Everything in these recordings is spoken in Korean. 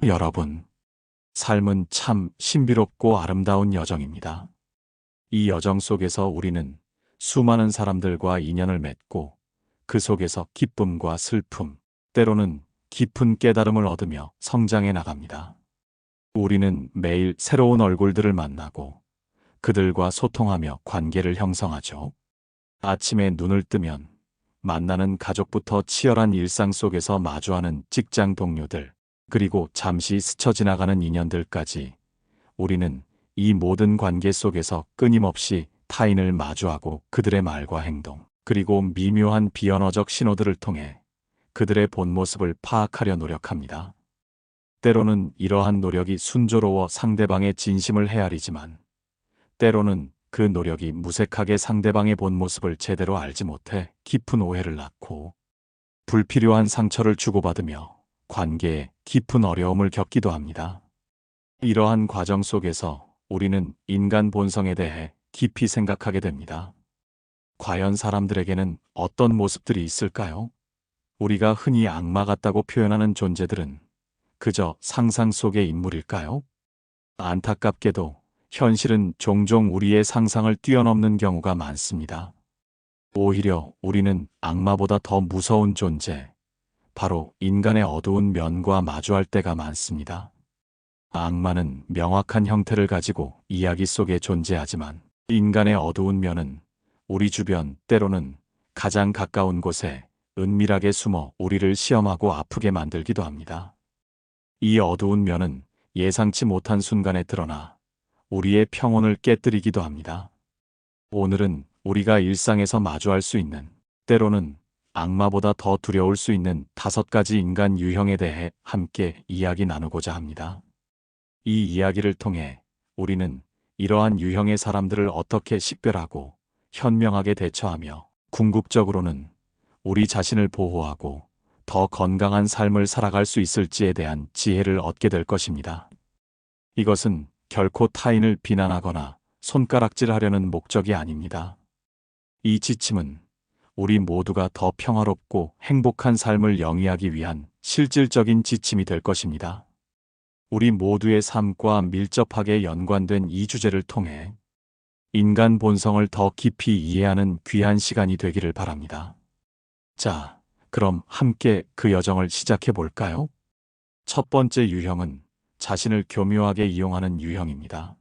여러분, 삶은 참 신비롭고 아름다운 여정입니다. 이 여정 속에서 우리는 수많은 사람들과 인연을 맺고 그 속에서 기쁨과 슬픔, 때로는 깊은 깨달음을 얻으며 성장해 나갑니다. 우리는 매일 새로운 얼굴들을 만나고 그들과 소통하며 관계를 형성하죠. 아침에 눈을 뜨면 만나는 가족부터 치열한 일상 속에서 마주하는 직장 동료들, 그리고 잠시 스쳐 지나가는 인연들까지 우리는 이 모든 관계 속에서 끊임없이 타인을 마주하고 그들의 말과 행동, 그리고 미묘한 비언어적 신호들을 통해 그들의 본 모습을 파악하려 노력합니다. 때로는 이러한 노력이 순조로워 상대방의 진심을 헤아리지만, 때로는 그 노력이 무색하게 상대방의 본 모습을 제대로 알지 못해 깊은 오해를 낳고 불필요한 상처를 주고받으며 관계에 깊은 어려움을 겪기도 합니다. 이러한 과정 속에서 우리는 인간 본성에 대해 깊이 생각하게 됩니다. 과연 사람들에게는 어떤 모습들이 있을까요? 우리가 흔히 악마 같다고 표현하는 존재들은 그저 상상 속의 인물일까요? 안타깝게도 현실은 종종 우리의 상상을 뛰어넘는 경우가 많습니다. 오히려 우리는 악마보다 더 무서운 존재, 바로 인간의 어두운 면과 마주할 때가 많습니다. 악마는 명확한 형태를 가지고 이야기 속에 존재하지만 인간의 어두운 면은 우리 주변, 때로는 가장 가까운 곳에 은밀하게 숨어 우리를 시험하고 아프게 만들기도 합니다. 이 어두운 면은 예상치 못한 순간에 드러나 우리의 평온을 깨뜨리기도 합니다. 오늘은 우리가 일상에서 마주할 수 있는, 때로는 악마보다 더 두려울 수 있는 5가지 인간 유형에 대해 함께 이야기 나누고자 합니다. 이 이야기를 통해 우리는 이러한 유형의 사람들을 어떻게 식별하고 현명하게 대처하며 궁극적으로는 우리 자신을 보호하고 더 건강한 삶을 살아갈 수 있을지에 대한 지혜를 얻게 될 것입니다. 이것은 결코 타인을 비난하거나 손가락질하려는 목적이 아닙니다. 이 지침은 우리 모두가 더 평화롭고 행복한 삶을 영위하기 위한 실질적인 지침이 될 것입니다. 우리 모두의 삶과 밀접하게 연관된 이 주제를 통해 인간 본성을 더 깊이 이해하는 귀한 시간이 되기를 바랍니다. 자, 그럼 함께 그 여정을 시작해 볼까요? 첫 번째 유형은 자신을 교묘하게 이용하는 유형입니다.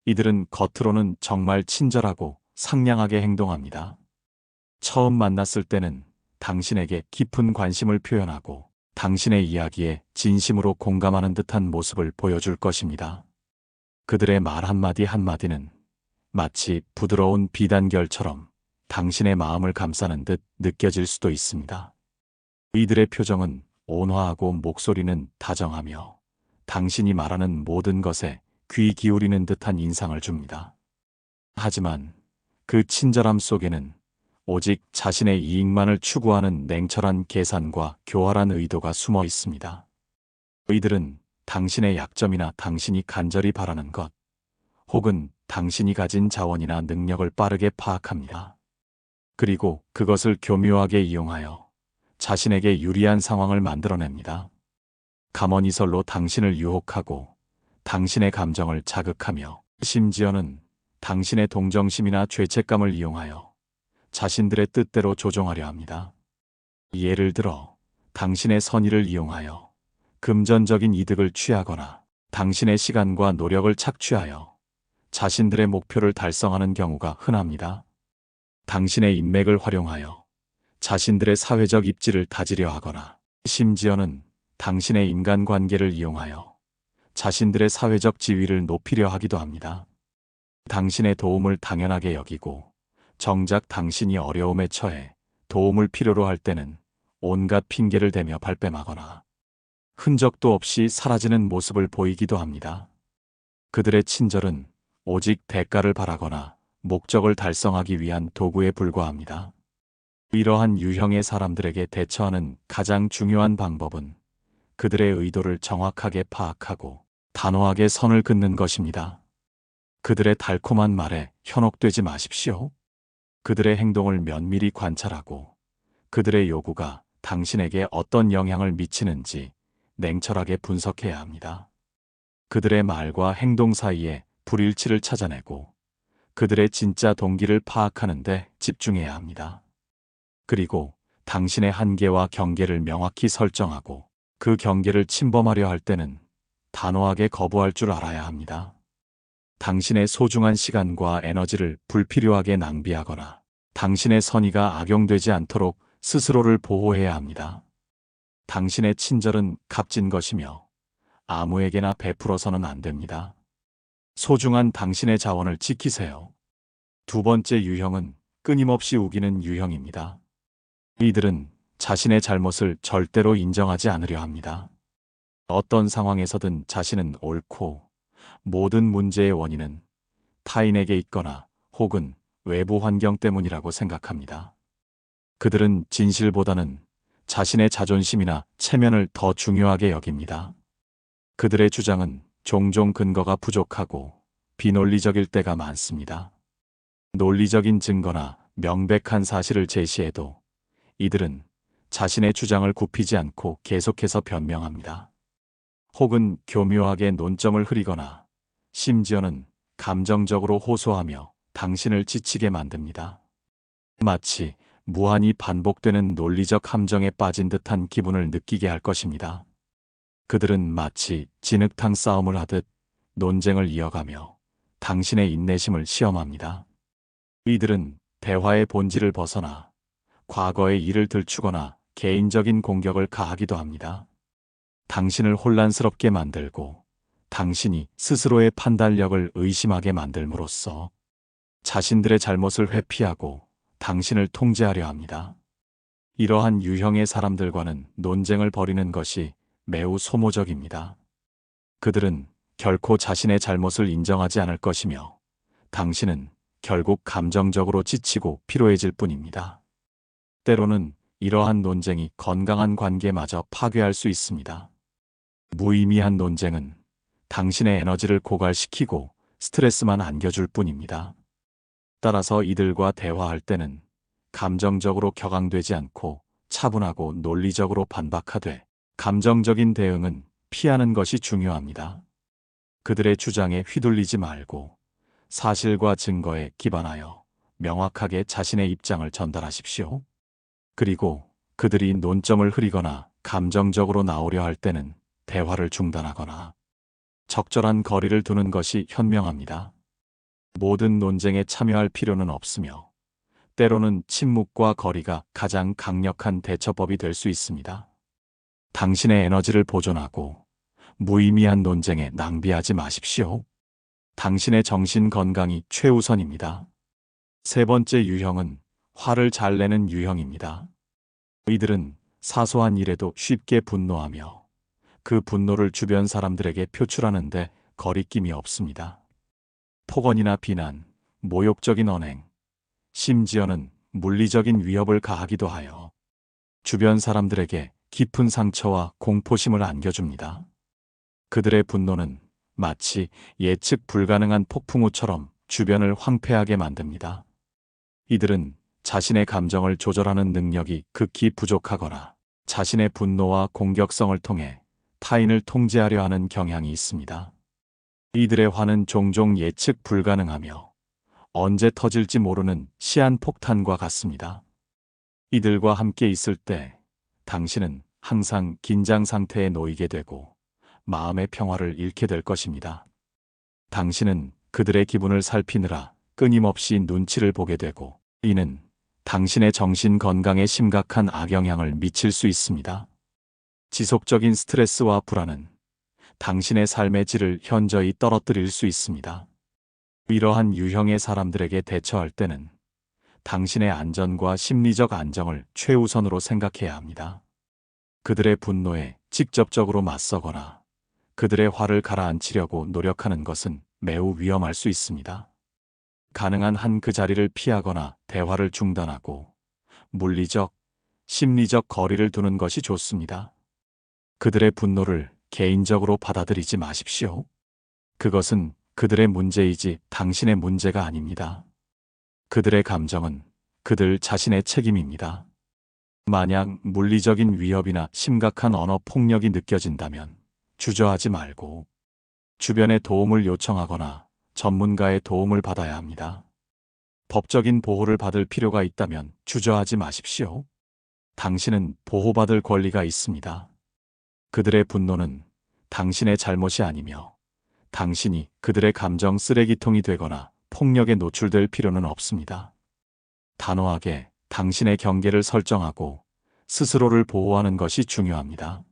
이들은 겉으로는 정말 친절하고 상냥하게 행동합니다. 처음 만났을 때는 당신에게 깊은 관심을 표현하고 당신의 이야기에 진심으로 공감하는 듯한 모습을 보여줄 것입니다. 그들의 말 한마디 한마디는 마치 부드러운 비단결처럼 당신의 마음을 감싸는 듯 느껴질 수도 있습니다. 이들의 표정은 온화하고 목소리는 다정하며 당신이 말하는 모든 것에 귀 기울이는 듯한 인상을 줍니다. 하지만 그 친절함 속에는 오직 자신의 이익만을 추구하는 냉철한 계산과 교활한 의도가 숨어 있습니다. 이들은 당신의 약점이나 당신이 간절히 바라는 것, 혹은 당신이 가진 자원이나 능력을 빠르게 파악합니다. 그리고 그것을 교묘하게 이용하여 자신에게 유리한 상황을 만들어냅니다. 가머니설로 당신을 유혹하고 당신의 감정을 자극하며 심지어는 당신의 동정심이나 죄책감을 이용하여 자신들의 뜻대로 조종하려 합니다. 예를 들어 당신의 선의를 이용하여 금전적인 이득을 취하거나 당신의 시간과 노력을 착취하여 자신들의 목표를 달성하는 경우가 흔합니다. 당신의 인맥을 활용하여 자신들의 사회적 입지를 다지려 하거나 심지어는 당신의 인간관계를 이용하여 자신들의 사회적 지위를 높이려 하기도 합니다. 당신의 도움을 당연하게 여기고 정작 당신이 어려움에 처해 도움을 필요로 할 때는 온갖 핑계를 대며 발뺌하거나 흔적도 없이 사라지는 모습을 보이기도 합니다. 그들의 친절은 오직 대가를 바라거나 목적을 달성하기 위한 도구에 불과합니다. 이러한 유형의 사람들에게 대처하는 가장 중요한 방법은 그들의 의도를 정확하게 파악하고 단호하게 선을 긋는 것입니다. 그들의 달콤한 말에 현혹되지 마십시오. 그들의 행동을 면밀히 관찰하고 그들의 요구가 당신에게 어떤 영향을 미치는지 냉철하게 분석해야 합니다. 그들의 말과 행동 사이에 불일치를 찾아내고 그들의 진짜 동기를 파악하는 데 집중해야 합니다. 그리고 당신의 한계와 경계를 명확히 설정하고 그 경계를 침범하려 할 때는 단호하게 거부할 줄 알아야 합니다. 당신의 소중한 시간과 에너지를 불필요하게 낭비하거나 당신의 선의가 악용되지 않도록 스스로를 보호해야 합니다. 당신의 친절은 값진 것이며 아무에게나 베풀어서는 안 됩니다. 소중한 당신의 자원을 지키세요. 두 번째 유형은 끊임없이 우기는 유형입니다. 이들은 자신의 잘못을 절대로 인정하지 않으려 합니다. 어떤 상황에서든 자신은 옳고 모든 문제의 원인은 타인에게 있거나 혹은 외부 환경 때문이라고 생각합니다. 그들은 진실보다는 자신의 자존심이나 체면을 더 중요하게 여깁니다. 그들의 주장은 종종 근거가 부족하고 비논리적일 때가 많습니다. 논리적인 증거나 명백한 사실을 제시해도 이들은 자신의 주장을 굽히지 않고 계속해서 변명합니다. 혹은 교묘하게 논점을 흐리거나 심지어는 감정적으로 호소하며 당신을 지치게 만듭니다. 마치 무한히 반복되는 논리적 함정에 빠진 듯한 기분을 느끼게 할 것입니다. 그들은 마치 진흙탕 싸움을 하듯 논쟁을 이어가며 당신의 인내심을 시험합니다. 이들은 대화의 본질을 벗어나 과거의 일을 들추거나 개인적인 공격을 가하기도 합니다. 당신을 혼란스럽게 만들고 당신이 스스로의 판단력을 의심하게 만들므로써 자신들의 잘못을 회피하고 당신을 통제하려 합니다. 이러한 유형의 사람들과는 논쟁을 벌이는 것이 매우 소모적입니다. 그들은 결코 자신의 잘못을 인정하지 않을 것이며 당신은 결국 감정적으로 지치고 피로해질 뿐입니다. 때로는 이러한 논쟁이 건강한 관계마저 파괴할 수 있습니다. 무의미한 논쟁은 당신의 에너지를 고갈시키고 스트레스만 안겨줄 뿐입니다. 따라서 이들과 대화할 때는 감정적으로 격앙되지 않고 차분하고 논리적으로 반박하되 감정적인 대응은 피하는 것이 중요합니다. 그들의 주장에 휘둘리지 말고 사실과 증거에 기반하여 명확하게 자신의 입장을 전달하십시오. 그리고 그들이 논점을 흐리거나 감정적으로 나오려 할 때는 대화를 중단하거나 적절한 거리를 두는 것이 현명합니다. 모든 논쟁에 참여할 필요는 없으며 때로는 침묵과 거리가 가장 강력한 대처법이 될 수 있습니다. 당신의 에너지를 보존하고 무의미한 논쟁에 낭비하지 마십시오. 당신의 정신 건강이 최우선입니다. 세 번째 유형은 화를 잘 내는 유형입니다. 이들은 사소한 일에도 쉽게 분노하며 그 분노를 주변 사람들에게 표출하는데 거리낌이 없습니다. 폭언이나 비난, 모욕적인 언행, 심지어는 물리적인 위협을 가하기도 하여 주변 사람들에게 깊은 상처와 공포심을 안겨줍니다. 그들의 분노는 마치 예측 불가능한 폭풍우처럼 주변을 황폐하게 만듭니다. 이들은 자신의 감정을 조절하는 능력이 극히 부족하거나 자신의 분노와 공격성을 통해 타인을 통제하려 하는 경향이 있습니다. 이들의 화는 종종 예측 불가능하며 언제 터질지 모르는 시한폭탄과 같습니다. 이들과 함께 있을 때 당신은 항상 긴장 상태에 놓이게 되고 마음의 평화를 잃게 될 것입니다. 당신은 그들의 기분을 살피느라 끊임없이 눈치를 보게 되고 이는 당신의 정신 건강에 심각한 악영향을 미칠 수 있습니다. 지속적인 스트레스와 불안은 당신의 삶의 질을 현저히 떨어뜨릴 수 있습니다. 이러한 유형의 사람들에게 대처할 때는 당신의 안전과 심리적 안정을 최우선으로 생각해야 합니다. 그들의 분노에 직접적으로 맞서거나 그들의 화를 가라앉히려고 노력하는 것은 매우 위험할 수 있습니다. 가능한 한 그 자리를 피하거나 대화를 중단하고 물리적, 심리적 거리를 두는 것이 좋습니다. 그들의 분노를 개인적으로 받아들이지 마십시오. 그것은 그들의 문제이지 당신의 문제가 아닙니다. 그들의 감정은 그들 자신의 책임입니다. 만약 물리적인 위협이나 심각한 언어 폭력이 느껴진다면 주저하지 말고 주변의 도움을 요청하거나 전문가의 도움을 받아야 합니다. 법적인 보호를 받을 필요가 있다면 주저하지 마십시오. 당신은 보호받을 권리가 있습니다. 그들의 분노는 당신의 잘못이 아니며 당신이 그들의 감정 쓰레기통이 되거나 폭력에 노출될 필요는 없습니다. 단호하게 당신의 경계를 설정하고 스스로를 보호하는 것이 중요합니다.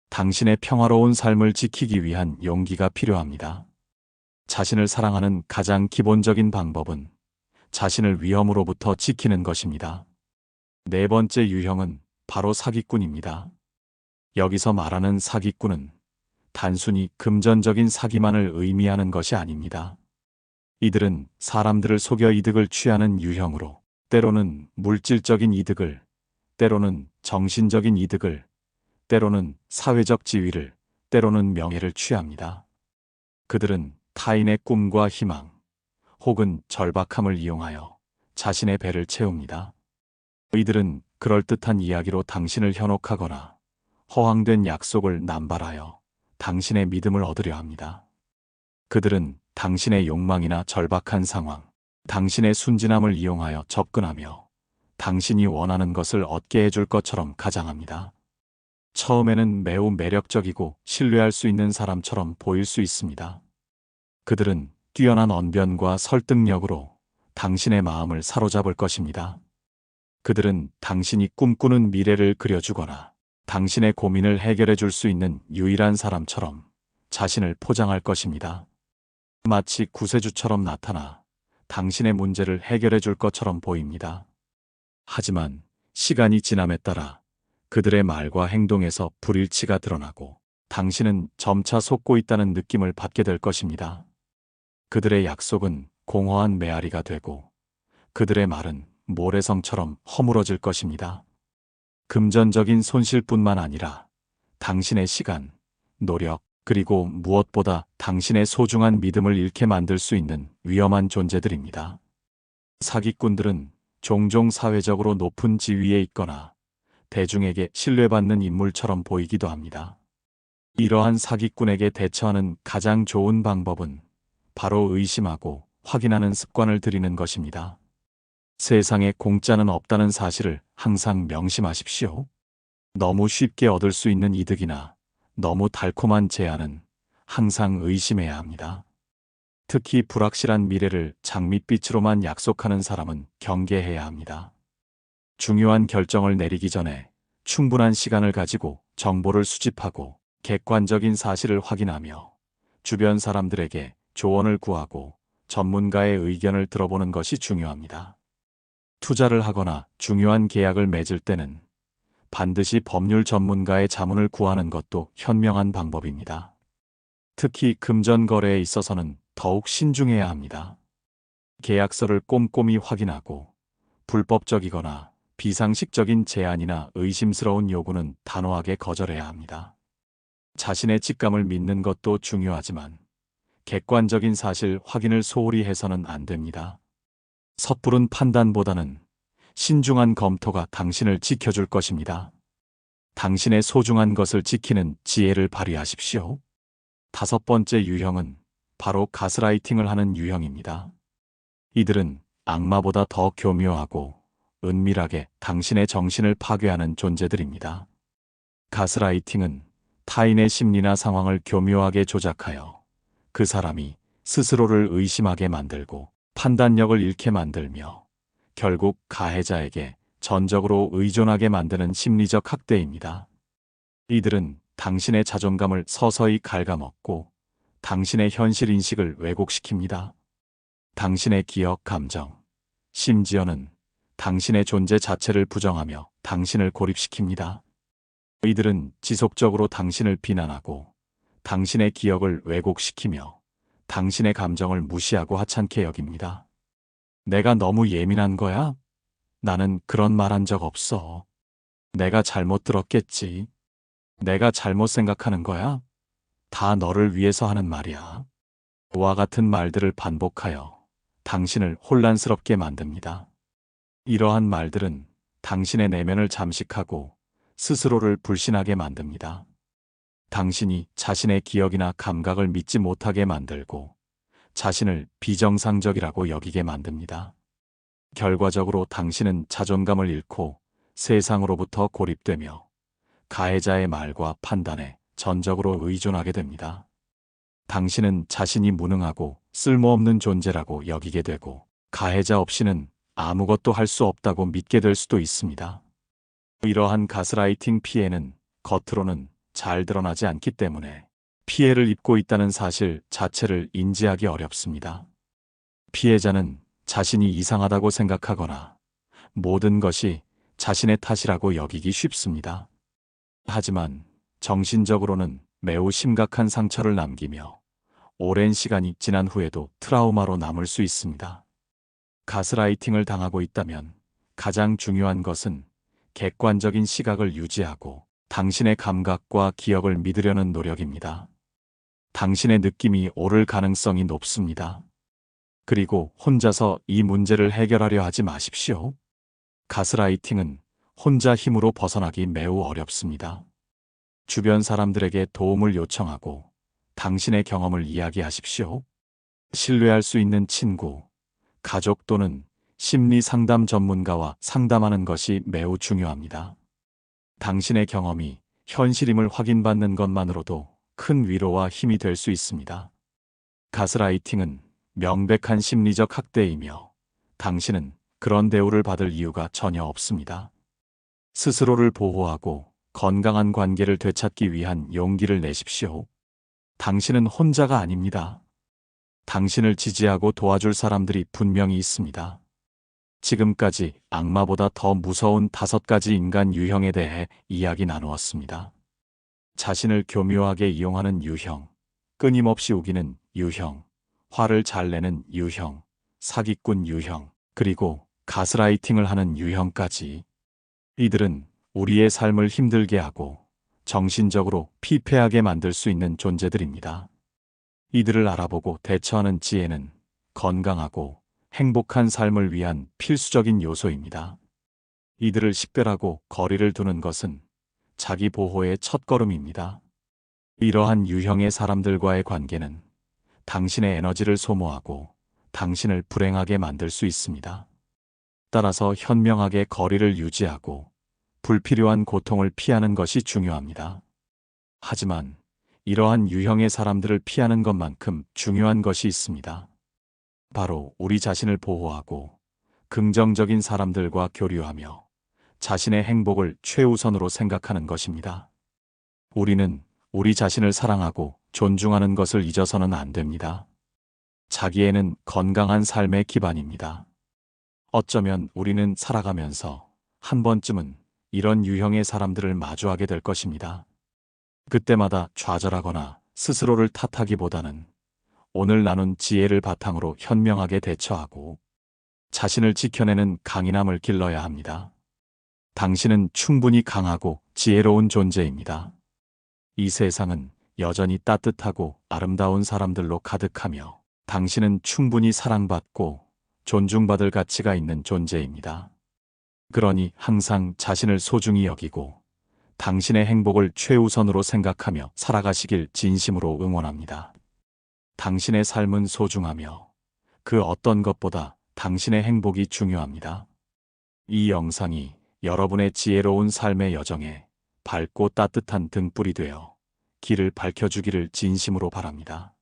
당신의 평화로운 삶을 지키기 위한 용기가 필요합니다. 자신을 사랑하는 가장 기본적인 방법은 자신을 위험으로부터 지키는 것입니다. 네 번째 유형은 바로 사기꾼입니다. 여기서 말하는 사기꾼은 단순히 금전적인 사기만을 의미하는 것이 아닙니다. 이들은 사람들을 속여 이득을 취하는 유형으로 때로는 물질적인 이득을, 때로는 정신적인 이득을, 때로는 사회적 지위를, 때로는 명예를 취합니다. 그들은 타인의 꿈과 희망, 혹은 절박함을 이용하여 자신의 배를 채웁니다. 이들은 그럴듯한 이야기로 당신을 현혹하거나 허황된 약속을 남발하여 당신의 믿음을 얻으려 합니다. 그들은 당신의 욕망이나 절박한 상황, 당신의 순진함을 이용하여 접근하며 당신이 원하는 것을 얻게 해줄 것처럼 가장합니다. 처음에는 매우 매력적이고 신뢰할 수 있는 사람처럼 보일 수 있습니다. 그들은 뛰어난 언변과 설득력으로 당신의 마음을 사로잡을 것입니다. 그들은 당신이 꿈꾸는 미래를 그려주거나 당신의 고민을 해결해 줄 수 있는 유일한 사람처럼 자신을 포장할 것입니다. 마치 구세주처럼 나타나 당신의 문제를 해결해 줄 것처럼 보입니다. 하지만 시간이 지남에 따라 그들의 말과 행동에서 불일치가 드러나고 당신은 점차 속고 있다는 느낌을 받게 될 것입니다. 그들의 약속은 공허한 메아리가 되고 그들의 말은 모래성처럼 허물어질 것입니다. 금전적인 손실뿐만 아니라 당신의 시간, 노력, 그리고 무엇보다 당신의 소중한 믿음을 잃게 만들 수 있는 위험한 존재들입니다. 사기꾼들은 종종 사회적으로 높은 지위에 있거나 대중에게 신뢰받는 인물처럼 보이기도 합니다. 이러한 사기꾼에게 대처하는 가장 좋은 방법은 바로 의심하고 확인하는 습관을 들이는 것입니다. 세상에 공짜는 없다는 사실을 항상 명심하십시오. 너무 쉽게 얻을 수 있는 이득이나 너무 달콤한 제안은 항상 의심해야 합니다. 특히 불확실한 미래를 장밋빛으로만 약속하는 사람은 경계해야 합니다. 중요한 결정을 내리기 전에 충분한 시간을 가지고 정보를 수집하고 객관적인 사실을 확인하며 주변 사람들에게 조언을 구하고 전문가의 의견을 들어보는 것이 중요합니다. 투자를 하거나 중요한 계약을 맺을 때는 반드시 법률 전문가의 자문을 구하는 것도 현명한 방법입니다. 특히 금전 거래에 있어서는 더욱 신중해야 합니다. 계약서를 꼼꼼히 확인하고 불법적이거나 비상식적인 제안이나 의심스러운 요구는 단호하게 거절해야 합니다. 자신의 직감을 믿는 것도 중요하지만 객관적인 사실 확인을 소홀히 해서는 안 됩니다. 섣부른 판단보다는 신중한 검토가 당신을 지켜줄 것입니다. 당신의 소중한 것을 지키는 지혜를 발휘하십시오. 다섯 번째 유형은 바로 가스라이팅을 하는 유형입니다. 이들은 악마보다 더 교묘하고 은밀하게 당신의 정신을 파괴하는 존재들입니다. 가스라이팅은 타인의 심리나 상황을 교묘하게 조작하여 그 사람이 스스로를 의심하게 만들고 판단력을 잃게 만들며 결국 가해자에게 전적으로 의존하게 만드는 심리적 학대입니다. 이들은 당신의 자존감을 서서히 갉아먹고 당신의 현실 인식을 왜곡시킵니다. 당신의 기억, 감정, 심지어는 당신의 존재 자체를 부정하며 당신을 고립시킵니다. 이들은 지속적으로 당신을 비난하고 당신의 기억을 왜곡시키며 당신의 감정을 무시하고 하찮게 여깁니다. 내가 너무 예민한 거야? 나는 그런 말 한 적 없어. 내가 잘못 들었겠지. 내가 잘못 생각하는 거야? 다 너를 위해서 하는 말이야. 와 같은 말들을 반복하여 당신을 혼란스럽게 만듭니다. 이러한 말들은 당신의 내면을 잠식하고 스스로를 불신하게 만듭니다. 당신이 자신의 기억이나 감각을 믿지 못하게 만들고 자신을 비정상적이라고 여기게 만듭니다. 결과적으로 당신은 자존감을 잃고 세상으로부터 고립되며 가해자의 말과 판단에 전적으로 의존하게 됩니다. 당신은 자신이 무능하고 쓸모없는 존재라고 여기게 되고 가해자 없이는 아무것도 할 수 없다고 믿게 될 수도 있습니다. 이러한 가스라이팅 피해는 겉으로는 잘 드러나지 않기 때문에 피해를 입고 있다는 사실 자체를 인지하기 어렵습니다. 피해자는 자신이 이상하다고 생각하거나 모든 것이 자신의 탓이라고 여기기 쉽습니다. 하지만 정신적으로는 매우 심각한 상처를 남기며 오랜 시간이 지난 후에도 트라우마로 남을 수 있습니다. 가스라이팅을 당하고 있다면 가장 중요한 것은 객관적인 시각을 유지하고 당신의 감각과 기억을 믿으려는 노력입니다. 당신의 느낌이 옳을 가능성이 높습니다. 그리고 혼자서 이 문제를 해결하려 하지 마십시오. 가스라이팅은 혼자 힘으로 벗어나기 매우 어렵습니다. 주변 사람들에게 도움을 요청하고 당신의 경험을 이야기하십시오. 신뢰할 수 있는 친구, 가족 또는 심리 상담 전문가와 상담하는 것이 매우 중요합니다. 당신의 경험이 현실임을 확인받는 것만으로도 큰 위로와 힘이 될 수 있습니다. 가스라이팅은 명백한 심리적 학대이며 당신은 그런 대우를 받을 이유가 전혀 없습니다. 스스로를 보호하고 건강한 관계를 되찾기 위한 용기를 내십시오. 당신은 혼자가 아닙니다. 당신을 지지하고 도와줄 사람들이 분명히 있습니다. 지금까지 악마보다 더 무서운 5가지 인간 유형에 대해 이야기 나누었습니다. 자신을 교묘하게 이용하는 유형, 끊임없이 우기는 유형, 화를 잘 내는 유형, 사기꾼 유형, 그리고 가스라이팅을 하는 유형까지. 이들은 우리의 삶을 힘들게 하고 정신적으로 피폐하게 만들 수 있는 존재들입니다. 이들을 알아보고 대처하는 지혜는 건강하고 행복한 삶을 위한 필수적인 요소입니다. 이들을 식별하고 거리를 두는 것은 자기 보호의 첫걸음입니다. 이러한 유형의 사람들과의 관계는 당신의 에너지를 소모하고 당신을 불행하게 만들 수 있습니다. 따라서 현명하게 거리를 유지하고 불필요한 고통을 피하는 것이 중요합니다. 하지만 이러한 유형의 사람들을 피하는 것만큼 중요한 것이 있습니다. 바로 우리 자신을 보호하고 긍정적인 사람들과 교류하며 자신의 행복을 최우선으로 생각하는 것입니다. 우리는 우리 자신을 사랑하고 존중하는 것을 잊어서는 안 됩니다. 자기애는 건강한 삶의 기반입니다. 어쩌면 우리는 살아가면서 한 번쯤은 이런 유형의 사람들을 마주하게 될 것입니다. 그때마다 좌절하거나 스스로를 탓하기보다는 오늘 나눈 지혜를 바탕으로 현명하게 대처하고 자신을 지켜내는 강인함을 길러야 합니다. 당신은 충분히 강하고 지혜로운 존재입니다. 이 세상은 여전히 따뜻하고 아름다운 사람들로 가득하며 당신은 충분히 사랑받고 존중받을 가치가 있는 존재입니다. 그러니 항상 자신을 소중히 여기고 당신의 행복을 최우선으로 생각하며 살아가시길 진심으로 응원합니다. 당신의 삶은 소중하며 그 어떤 것보다 당신의 행복이 중요합니다. 이 영상이 여러분의 지혜로운 삶의 여정에 밝고 따뜻한 등불이 되어 길을 밝혀주기를 진심으로 바랍니다.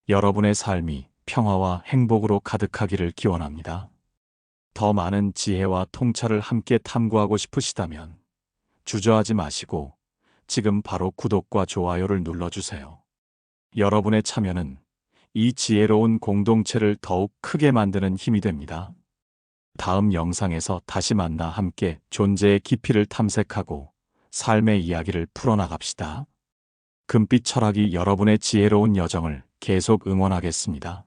여러분의 삶이 평화와 행복으로 가득하기를 기원합니다. 더 많은 지혜와 통찰을 함께 탐구하고 싶으시다면 주저하지 마시고 지금 바로 구독과 좋아요를 눌러주세요. 여러분의 참여는 이 지혜로운 공동체를 더욱 크게 만드는 힘이 됩니다. 다음 영상에서 다시 만나 함께 존재의 깊이를 탐색하고 삶의 이야기를 풀어나갑시다. 금빛 철학이 여러분의 지혜로운 여정을 계속 응원하겠습니다.